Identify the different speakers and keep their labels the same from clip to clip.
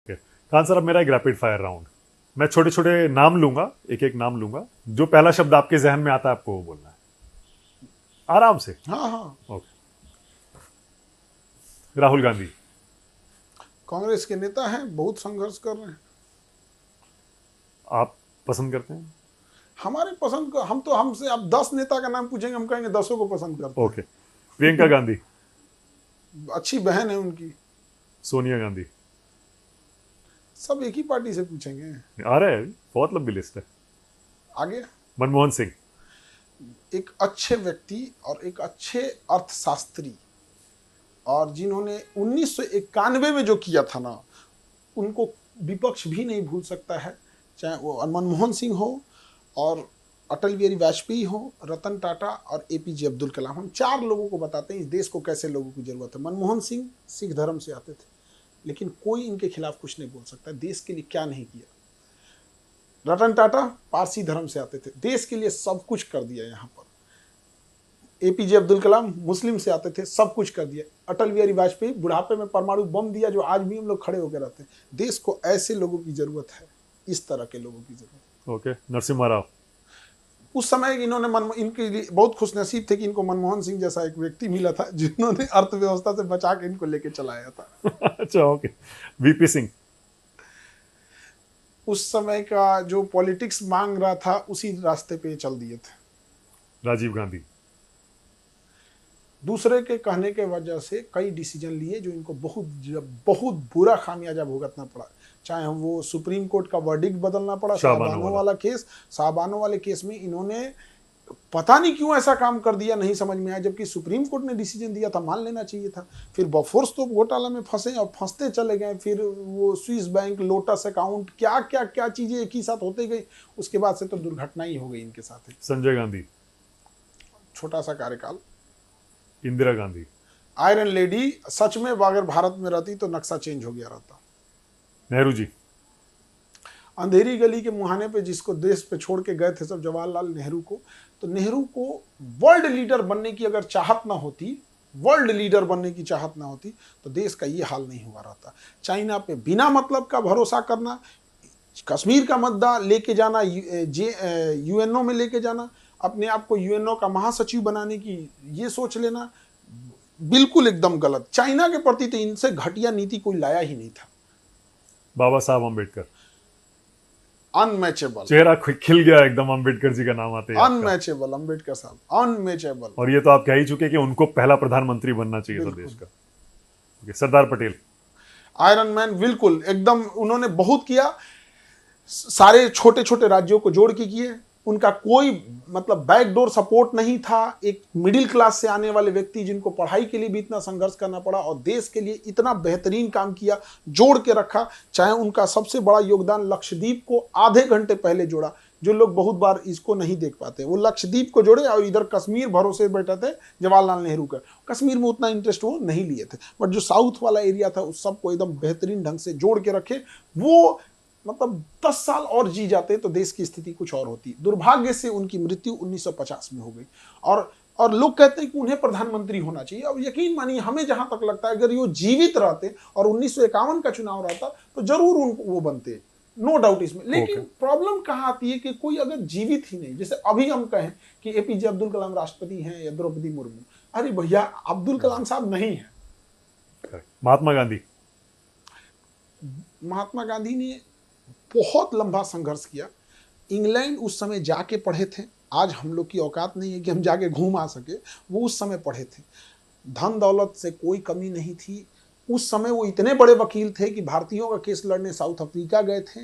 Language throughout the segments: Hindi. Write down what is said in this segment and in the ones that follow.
Speaker 1: ओके खान सर, अब मेरा एक रैपिड फायर राउंड, मैं छोटे छोटे नाम लूंगा, एक एक नाम लूंगा, जो पहला शब्द आपके जहन में आता है आपको वो बोलना है, आराम से।
Speaker 2: हाँ हाँ।
Speaker 1: ओके। राहुल गांधी।
Speaker 2: कांग्रेस के नेता हैं, बहुत संघर्ष कर रहे हैं।
Speaker 1: आप पसंद करते हैं?
Speaker 2: हमारे पसंद को हम तो, हमसे आप 10 नेता का नाम पूछेंगे, हम कहेंगे 10 को पसंद करते
Speaker 1: ओके। प्रियंका गांधी।
Speaker 2: हैं। अच्छी बहन है उनकी।
Speaker 1: सोनिया गांधी।
Speaker 2: सब एक ही पार्टी से पूछेंगे।
Speaker 1: आ रहा है, बहुत लंबी लिस्ट है।
Speaker 2: आगे।
Speaker 1: मनमोहन सिंह।
Speaker 2: एक अच्छे व्यक्ति और एक अच्छे अर्थशास्त्री, और जिन्होंने 1991 में जो किया था ना, उनको विपक्ष भी नहीं भूल सकता है। चाहे वो मनमोहन सिंह हो, और अटल बिहारी वाजपेयी हो, रतन टाटा और एपीजे अब्दुल कलाम। हम 4 लोगों को बताते हैं इस देश को कैसे लोगों की जरूरत है। मनमोहन सिंह सिख धर्म से आते थे, लेकिन कोई इनके खिलाफ कुछ नहीं बोल सकता। देश के लिए क्या नहीं किया। रतन टाटा पारसी धर्म से आते थे, देश के लिए सब कुछ कर दिया यहाँ पर। एपीजे अब्दुल कलाम मुस्लिम से आते थे, सब कुछ कर दिया। अटल बिहारी वाजपेयी बुढ़ापे में परमाणु बम दिया, जो आज भी हम लोग खड़े होकर रहते हैं। देश को ऐसे लोगों की जरूरत है, इस तरह के लोगों की जरूरत।
Speaker 1: ओके। नरसिम्हा राव।
Speaker 2: उस समय इन्होंने इनके लिए बहुत खुशनसीब थे कि इनको मनमोहन सिंह जैसा एक व्यक्ति मिला था, जिन्होंने अर्थव्यवस्था से बचा के इनको लेके चलाया था।
Speaker 1: अच्छा, ओके। वीपी सिंह।
Speaker 2: उस समय का जो पॉलिटिक्स मांग रहा था, उसी रास्ते पे चल दिए थे।
Speaker 1: राजीव गांधी।
Speaker 2: दूसरे के कहने के वजह से कई डिसीजन लिए जो इनको बहुत बुरा खामियाजा भुगतना पड़ा। चाहे हम वो सुप्रीम कोर्ट का वर्डिक्ट बदलना पड़ा, शाहबानो वाला केस। शाहबानो वाले केस में इन्होंने पता नहीं क्यों ऐसा काम कर दिया, नहीं समझ में आया, जबकि सुप्रीम कोर्ट ने डिसीजन दिया था, मान लेना चाहिए था। फिर बफोर्स तो घोटाला में फंसे और फंसते चले गए। फिर वो स्विस बैंक, लोटस अकाउंट, क्या क्या क्या चीजें एक ही साथ होते गई। उसके बाद से तो दुर्घटना ही हो गई इनके साथ।
Speaker 1: संजय गांधी।
Speaker 2: छोटा सा कार्यकाल।
Speaker 1: इंदिरा गांधी।
Speaker 2: आयरन लेडी, सच में अगर भारत में रहती तो नक्शा चेंज हो गया रहता।
Speaker 1: नेहरू जी।
Speaker 2: अंधेरी गली के मुहाने पे जिसको देश पे छोड़ के गए थे सब, जवाहरलाल नेहरू को, तो नेहरू को वर्ल्ड लीडर बनने की अगर चाहत ना होती, वर्ल्ड लीडर बनने की चाहत ना होती, तो देश का ये हाल नहीं हुआ रहता। चाइना पे बिना मतलब का भरोसा करना, कश्मीर का मुद्दा लेके जाना, यूएनओ में लेके जाना, अपने आप को यूएनओ का महासचिव बनाने की ये सोच लेना, बिल्कुल एकदम गलत। चाइना के प्रति तो इनसे घटिया नीति कोई लाया ही नहीं था।
Speaker 1: बाबा साहब अम्बेडकर।
Speaker 2: अनमैचेबल।
Speaker 1: चेहरा खिल गया एकदम अम्बेडकर जी का नाम आते ही।
Speaker 2: अनमैचेबल, अम्बेडकर साहब अनमैचेबल।
Speaker 1: और ये तो आप कह ही चुके कि उनको पहला प्रधानमंत्री बनना चाहिए था देश का। सरदार पटेल।
Speaker 2: आयरन मैन, बिल्कुल एकदम। उन्होंने बहुत किया, सारे छोटे छोटे राज्यों को जोड़ के किए। उनका कोई मतलब बैकडोर सपोर्ट नहीं था। एक मिडिल क्लास से आने वाले व्यक्ति, जिनको पढ़ाई के लिए भी इतना संघर्ष करना पड़ा और देश के लिए इतना बेहतरीन काम किया, जोड़ के रखा। चाहे उनका सबसे बड़ा योगदान लक्षद्वीप को आधे घंटे पहले जोड़ा, जो लोग बहुत बार इसको नहीं देख पाते। वो लक्षद्वीप को जोड़े और इधर कश्मीर भरोसे बैठे थे जवाहरलाल नेहरू का। कश्मीर में उतना इंटरेस्ट वो नहीं लिए थे, बट जो साउथ वाला एरिया था उस सबको एकदम बेहतरीन ढंग से जोड़ के रखे। वो मतलब 10 साल और जी जाते तो देश की स्थिति कुछ और होती। दुर्भाग्य से उनकी मृत्यु 1950 में हो गई। और लोग कहते हैं कि उन्हें प्रधानमंत्री होना चाहिए। अब यकीन मानिए, हमें जहां तक लगता है अगर वो जीवित रहते और 1951 का चुनाव रहता तो जरूर उनको वो बनते, नो डाउट इसमें। लेकिन प्रॉब्लम कहां आती है कि कोई अगर जीवित ही नहीं, जैसे अभी हम कहें कि एपीजे अब्दुल कलाम राष्ट्रपति हैं या द्रौपदी मुर्मू, अरे भैया अब्दुल कलाम साहब नहीं है।
Speaker 1: महात्मा गांधी।
Speaker 2: महात्मा गांधी ने बहुत लंबा संघर्ष किया। इंग्लैंड उस समय जाके पढ़े थे। आज हम लोग की औकात नहीं है कि हम जाके घूम आ सके, वो उस समय पढ़े थे। धन दौलत से कोई कमी नहीं थी। उस समय वो इतने बड़े वकील थे कि भारतीयों का केस लड़ने साउथ अफ्रीका गए थे।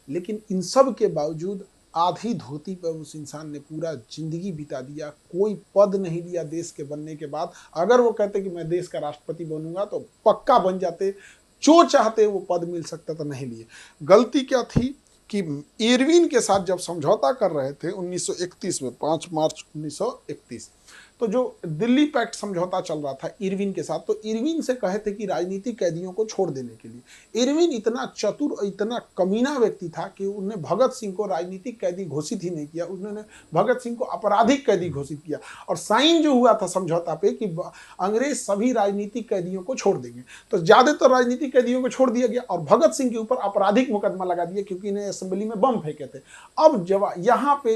Speaker 2: लेकिन इन सब के बावजूद आधी धोती पर उस इंसान ने पूरा जिंदगी बिता दिया। कोई पद नहीं लिया देश के बनने के बाद। अगर वो कहते कि मैं देश का राष्ट्रपति बनूंगा तो पक्का बन जाते, जो चाहते वो पद मिल सकता था, नहीं लिए। गलती क्या थी कि इरविन के साथ जब समझौता कर रहे थे 1931 में, 5 मार्च 1931, तो जो दिल्ली पैक्ट समझौता चल रहा था इरविन के साथ, तो इरविन से कहे थे कि राजनीतिक कैदियों को छोड़ देने के लिए। इरविन इतना चतुर, इतना कमीना व्यक्ति था कि उन्होंने भगत सिंह को राजनीतिक कैदी घोषित ही नहीं किया, उन्होंने भगत सिंह को आपराधिक कैदी घोषित किया। और साइन जो हुआ था समझौता पे कि अंग्रेज सभी राजनीतिक कैदियों को छोड़ देंगे, तो ज्यादातर राजनीतिक कैदियों को छोड़ दिया गया और भगत सिंह के ऊपर आपराधिक मुकदमा लगा दिया क्योंकि इन्हें असेंबली में बम फेंके थे। अब जब यहाँ पे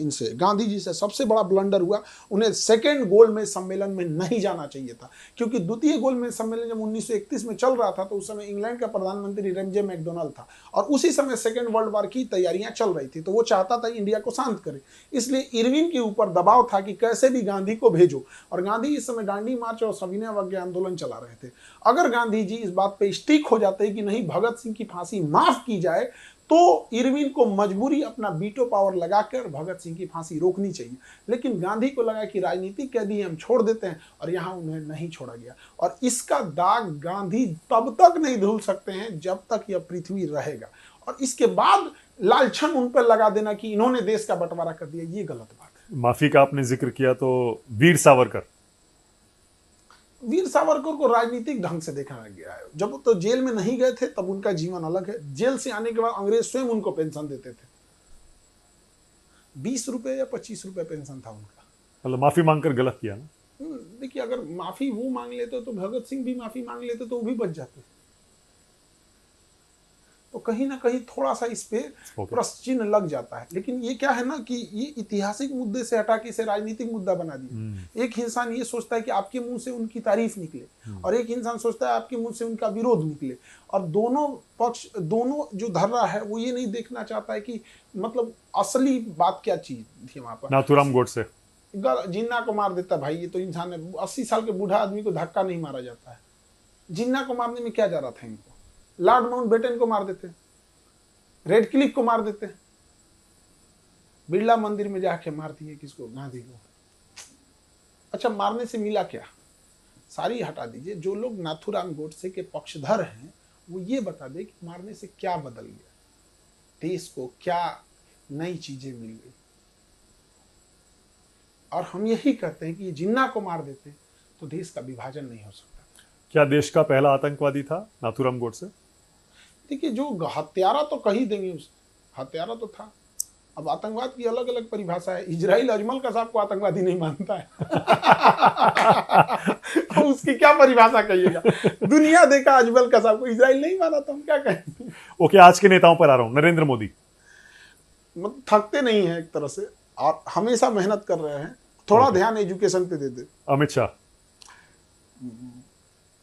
Speaker 2: इनसे गांधी जी से सबसे बड़ा ब्लंडर हुआ, उन्हें सेकेंड गोलमेज सम्मेलन में नहीं जाना चाहिए था, क्योंकि द्वितीय गोलमेज सम्मेलन जब 1931 में चल रहा था तो उस समय इंग्लैंड का प्रधानमंत्री रेमजे मैकडोनाल्ड था और उसी समय सेकेंड वर्ल्ड वॉर की तैयारियां चल रही थी, तो वो चाहता था इंडिया को शांत करे। इसलिए इरविन के ऊपर दबाव था कि कैसे भी गांधी को भेजो, और गांधी इस समय दांडी मार्च और सविनय अवज्ञा आंदोलन चला रहे थे। अगर गांधी जी इस बात पे स्टिक हो जाते कि नहीं भगत सिंह की फांसी माफ की जाए, तो इरविन को मजबूरी अपना वीटो पावर लगाकर भगत सिंह की फांसी रोकनी चाहिए। लेकिन गांधी को लगा कि राजनीतिक कैदी हम छोड़ देते हैं, और यहां उन्हें नहीं छोड़ा गया। और इसका दाग गांधी तब तक नहीं धुल सकते हैं जब तक यह पृथ्वी रहेगा। और इसके बाद लालछन उन पर लगा देना कि इन्होंने देश का बंटवारा कर दिया, ये गलत बात है।
Speaker 1: माफी का आपने जिक्र किया, तो वीर सावरकर
Speaker 2: को राजनीतिक ढंग से देखा गया है। जब तो जेल में नहीं गए थे तब उनका जीवन अलग है। जेल से आने के बाद अंग्रेज स्वयं उनको पेंशन देते थे, 20 रुपए या 25 रुपए पेंशन था उनका।
Speaker 1: मतलब माफी मांगकर गलत किया ना।
Speaker 2: देखिए, अगर माफी वो मांग लेते तो भगत सिंह भी माफी मांग लेते तो वो भी बच जाते। तो कहीं ना कहीं थोड़ा सा इस पे प्रश्न चिन्ह लग जाता है। लेकिन ये क्या है ना कि ये ऐतिहासिक मुद्दे से हटा के इसे राजनीतिक मुद्दा बना दिया। एक इंसान ये सोचता है कि आपके मुंह से उनकी तारीफ निकले, और एक इंसान सोचता है आपके मुंह से उनका विरोध निकले, और दोनों पक्ष, दोनों जो धर रहा है वो ये नहीं देखना चाहता है कि मतलब असली बात क्या चीज थी वहां पर।
Speaker 1: नाथूराम गोडसे
Speaker 2: जिन्ना को मार देता भाई, ये तो इंसान है। 80 साल के बूढ़ा आदमी को धक्का नहीं मारा जाता है। जिन्ना को मारने में क्या जा रहा था इनको? लॉर्ड माउंटबेटन को मार देते, रेडक्लिफ को मार देते, बिरला मंदिर में जाके मार दिए किसको? गांधी को। अच्छा, मारने से मिला क्या? सारी हटा दीजिए। जो लोग नाथूराम गोडसे के पक्षधर हैं वो ये बता दे कि मारने से क्या बदल गया, देश को क्या नई चीजें मिल गई। और हम यही कहते हैं कि जिन्ना को मार देते तो देश का विभाजन नहीं हो सकता।
Speaker 1: क्या देश का पहला आतंकवादी था नाथूराम गोडसे?
Speaker 2: देखिए, जो हत्यारा तो कही देंगे, उस हत्यारा तो था। अब आतंकवाद की अलग अलग परिभाषा है। इजराइल अजमल कसाब को आतंकवादी नहीं मानता है। उसकी क्या परिभाषा कहिएगा? दुनिया देखा अजमल कसाब को, इजराइल नहीं माना तो हम क्या कहें?
Speaker 1: ओके, आज के नेताओं पर आ रहा हूं। नरेंद्र मोदी
Speaker 2: मतलब थकते नहीं है एक तरह से, और हमेशा मेहनत कर रहे हैं। थोड़ा ध्यान एजुकेशन पे दे दे।
Speaker 1: अमित शाह,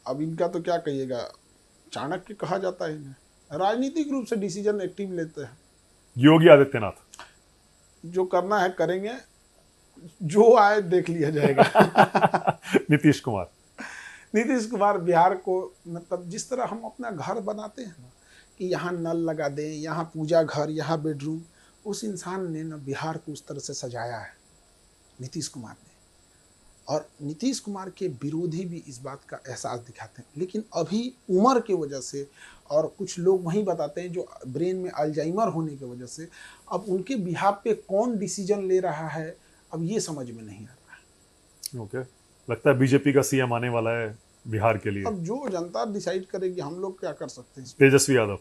Speaker 2: अब इनका तो क्या कहिएगा, चाणक्य कहा जाता है इन्हें। राजनीतिक रूप से डिसीजन एक्टिव लेते हैं।
Speaker 1: योगी आदित्यनाथ,
Speaker 2: जो करना है करेंगे, जो आए देख लिया जाएगा।
Speaker 1: नीतीश कुमार
Speaker 2: बिहार को, मतलब जिस तरह हम अपना घर बनाते हैं ना कि यहाँ नल लगा दें, यहाँ पूजा घर, यहाँ बेडरूम, उस इंसान ने ना बिहार को उस तरह से सजाया है, नीतीश कुमार ने। और नीतीश कुमार के विरोधी भी इस बात का एहसास दिखाते हैं। लेकिन अभी उम्र की वजह से, और कुछ लोग वहीं बताते हैं जो ब्रेन में अल्जाइमर होने की वजह से, अब उनके बिहाफ पे कौन डिसीजन ले रहा है अब ये समझ में नहीं आ रहा है।
Speaker 1: ओके, लगता है बीजेपी का सीएम आने वाला है बिहार के लिए।
Speaker 2: अब जो जनता डिसाइड करेगी, हम लोग क्या कर सकते हैं।
Speaker 1: तेजस्वी यादव,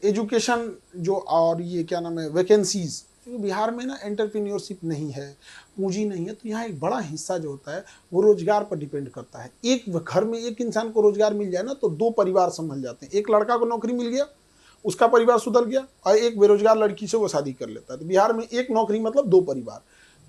Speaker 2: एजुकेशन जो, और ये क्या नाम है, वैकेंसीज, क्योंकि बिहार में ना एंटरप्रेन्योरशिप नहीं है, पूंजी नहीं है, तो यहाँ एक बड़ा हिस्सा जो होता है वो रोजगार पर डिपेंड करता है। एक घर में एक इंसान को रोजगार मिल जाए ना तो 2 परिवार संभल जाते हैं। एक लड़का को नौकरी मिल गया, उसका परिवार सुधर गया, और एक बेरोजगार लड़की से वो शादी कर लेता है। तो बिहार में एक नौकरी मतलब 2 परिवार।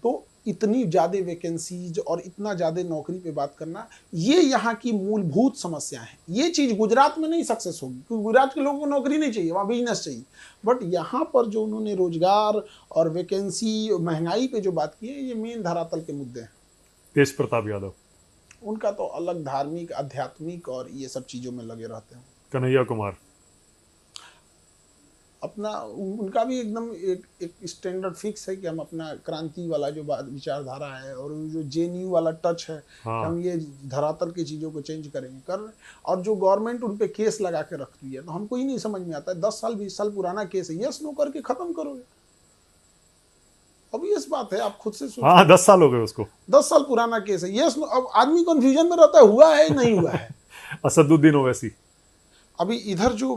Speaker 2: तो इतनी ज़्यादा वैकेंसीज और इतना ज़्यादा नौकरी पे बात करना, ये यहाँ की मूलभूत समस्या है। ये चीज़ गुजरात में नहीं सक्सेस होगी, क्योंकि गुजरात के लोगों को नौकरी नहीं चाहिए, वहाँ बिजनेस चाहिए। बट यहाँ पर जो उन्होंने रोजगार और वैकेंसी, महंगाई पे जो बात की है, ये मेन धरातल के मुद्दे हैं।
Speaker 1: तेज प्रताप यादव,
Speaker 2: उनका तो अलग धार्मिक, आध्यात्मिक और ये सब चीज़ों में लगे रहते हैं।
Speaker 1: कन्हैया कुमार,
Speaker 2: अपना, उनका भी एकदम एक स्टैंडर्ड फिक्स है कि हम अपना क्रांति वाला जो विचारधारा है और जो जेएनयू वाला टच है,
Speaker 1: हाँ।
Speaker 2: हम ये धरातल की चीज़ों को चेंज करेंगे कर। और जो गवर्नमेंट उन पे केस लगा के रख रही है, तो हमको ही नहीं समझ में आता है, 10 साल 20 साल पुराना केस है, यस नो करके ख़त्म करोगे। ऑब्वियस बात है, आप खुद से सोचिए।
Speaker 1: हाँ 10 साल हो गए उसको।
Speaker 2: 10 साल पुराना केस है। यस, अब आदमी कंफ्यूजन में रहता है, हुआ है नहीं हुआ है।
Speaker 1: असदुद्दीन ओवैसी।
Speaker 2: अभी इधर जो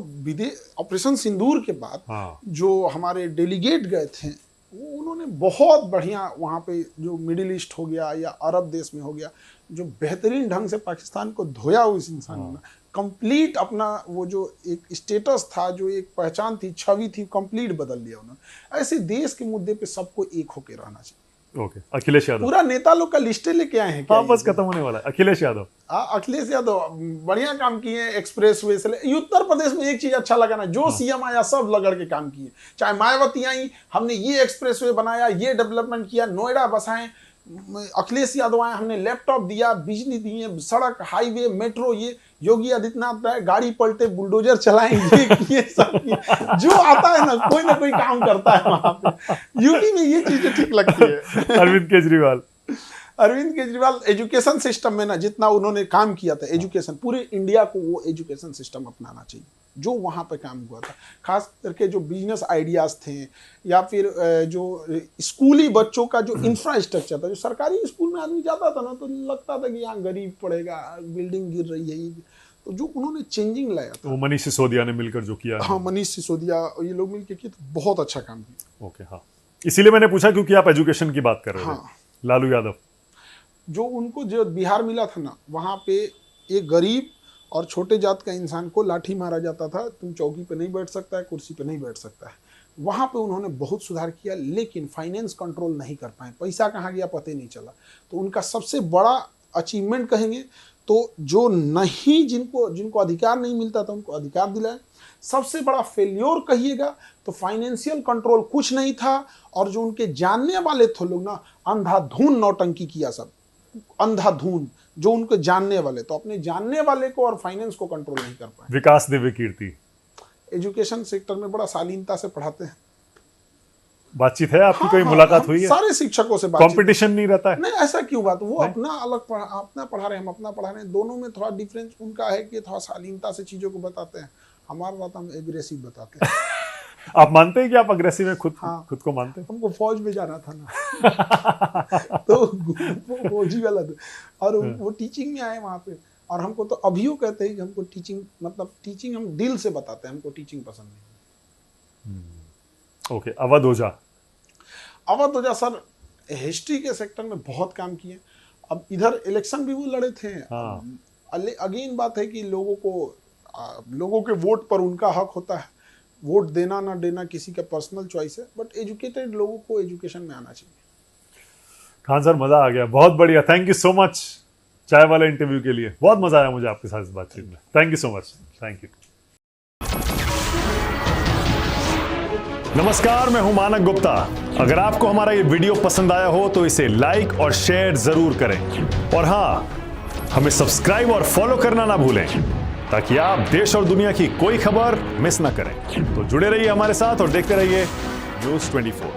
Speaker 2: ऑपरेशन सिंदूर के बाद
Speaker 1: हाँ।
Speaker 2: जो हमारे डेलीगेट गए थे, वो उन्होंने बहुत बढ़िया वहाँ पे जो मिडिल ईस्ट हो गया या अरब देश में हो गया, जो बेहतरीन ढंग से पाकिस्तान को धोया उस इंसान ने। कंप्लीट अपना वो जो एक स्टेटस था, जो एक पहचान थी, छवि थी, कंप्लीट बदल दिया उन्होंने। ऐसे देश के मुद्दे पे सबको एक होके रहना चाहिए।
Speaker 1: ओके, अखिलेश यादव।
Speaker 2: पूरा नेता लोग का लिस्टे लेके आए हैं क्या?
Speaker 1: हाँ बस खत्म होने वाला है। अखिलेश यादव।
Speaker 2: अखिलेश यादव बढ़िया काम किए, एक्सप्रेस वे से उत्तर प्रदेश में एक चीज अच्छा लगा ना, जो सीएम आया सब लगड़ के काम किए। चाहे मायावती आई, हमने ये एक्सप्रेस वे बनाया, ये डेवलपमेंट किया, नोएडा बसाएं। अखिलेश यादव आए, हमने लैपटॉप दिया, बिजली दिए, सड़क, हाईवे, मेट्रो, ये योगी आदित्यनाथ गाड़ी पलटे, बुलडोजर चलाएं, ये सब जो आता है ना कोई काम करता है वहां पे। यूपी में ये चीजें ठीक लगती है। अरविंद केजरीवाल एजुकेशन सिस्टम में ना जितना उन्होंने काम किया था, एजुकेशन, पूरे इंडिया को वो एजुकेशन सिस्टम अपनाना चाहिए जो वहाँ पे काम हुआ था। खास करके जो बिजनेस आइडियाज थे, या फिर जो स्कूली बच्चों का जो इंफ्रास्ट्रक्चर था, जो सरकारी स्कूल में आदमी जाता था ना तो लगता था कि यहाँ गरीब पढ़ेगा, बिल्डिंग गिर रही है, तो जो उन्होंने चेंजिंग लाया था।
Speaker 1: वो मनीष सिसोदिया ने मिलकर जो किया।
Speaker 2: हाँ, मनीष सिसोदिया, ये लोग मिलकर किए तो बहुत अच्छा काम किया।
Speaker 1: ओके, हाँ, इसीलिए मैंने पूछा क्योंकि आप एजुकेशन की बात कर रहे थे।
Speaker 2: हाँ।
Speaker 1: लालू यादव,
Speaker 2: जो उनको जो बिहार मिला था ना, वहाँ पे एक गरीब और छोटे जात का इंसान को लाठी मारा जाता था, तुम चौकी पे नहीं बैठ सकता है, कुर्सी पे नहीं बैठ सकता है। वहाँ पे उन्होंने बहुत सुधार किया, लेकिन फाइनेंस कंट्रोल नहीं कर पाए, पैसा कहाँ गया पता ही नहीं चला। तो उनका सबसे बड़ा अचीवमेंट कहेंगे तो जो नहीं, जिनको अधिकार नहीं मिलता था उनको अधिकार दिलाया। सबसे बड़ा फेल्योर कहिएगा तो फाइनेंशियल कंट्रोल कुछ नहीं था, और जो उनके जानने वाले थे लोग ना, अंधाधुन नौटंकी किया, सब अंधाधुन, जो उनको जानने वाले, तो अपने जानने वाले को और फाइनेंस को कंट्रोल नहीं कर पाए।
Speaker 1: विकास दिव्य कीर्ति,
Speaker 2: एजुकेशन सेक्टर में बड़ा शालीनता से पढ़ाते हैं।
Speaker 1: बातचीत है आपकी? कोई मुलाकात हुई है?
Speaker 2: सारे शिक्षकों से
Speaker 1: कंपटीशन नहीं रहता है?
Speaker 2: नहीं, ऐसा क्यों बात, वो अपना अलग अपना पढ़ा रहे हैं, हम अपना पढ़ा रहे हैं, दोनों में थोड़ा डिफरेंस उनका है कि थोड़ा शालीनता से चीजों को बताते हैं, हमारा बात हम एग्रेसिव बताते हैं।
Speaker 1: आप मानते हैं कि आप अग्रेसिव हैं? खुद को मानते हैं?
Speaker 2: हमको फौज में जाना था ना तो वो फौजी वाला था, और वो टीचिंग में आए वहाँ पे, और हमको तो अभी वो कहते हैं कि हमको टीचिंग, मतलब टीचिंग हम दिल से बताते हैं, हमको टीचिंग पसंद नहीं।
Speaker 1: ओके, अवध ओझा
Speaker 2: सर हिस्ट्री के सेक्टर में बहुत काम किए। अब इधर इलेक्शन भी वो लड़े थे।
Speaker 1: हाँ।
Speaker 2: अगेन बात है कि लोगों के वोट पर उनका हक होता है, वोट देना ना देना किसी का पर्सनल चॉइस है, बट एजुकेटेड लोगों को एजुकेशन में आना चाहिए।
Speaker 1: खान सर, मजा आ गया, बहुत बढ़िया, थैंक यू सो मच चाय वाले इंटरव्यू के लिए। बहुत मजा आया मुझे आपके साथ इस बातचीत में। Thank you so much, thank you. नमस्कार, मैं हूं मानक गुप्ता। अगर आपको हमारा ये वीडियो पसंद आया हो तो इसे लाइक और शेयर जरूर करें, और हाँ, हमें सब्सक्राइब और फॉलो करना ना भूलें ताकि आप देश और दुनिया की कोई खबर मिस ना करें। तो जुड़े रहिए हमारे साथ और देखते रहिए News 24।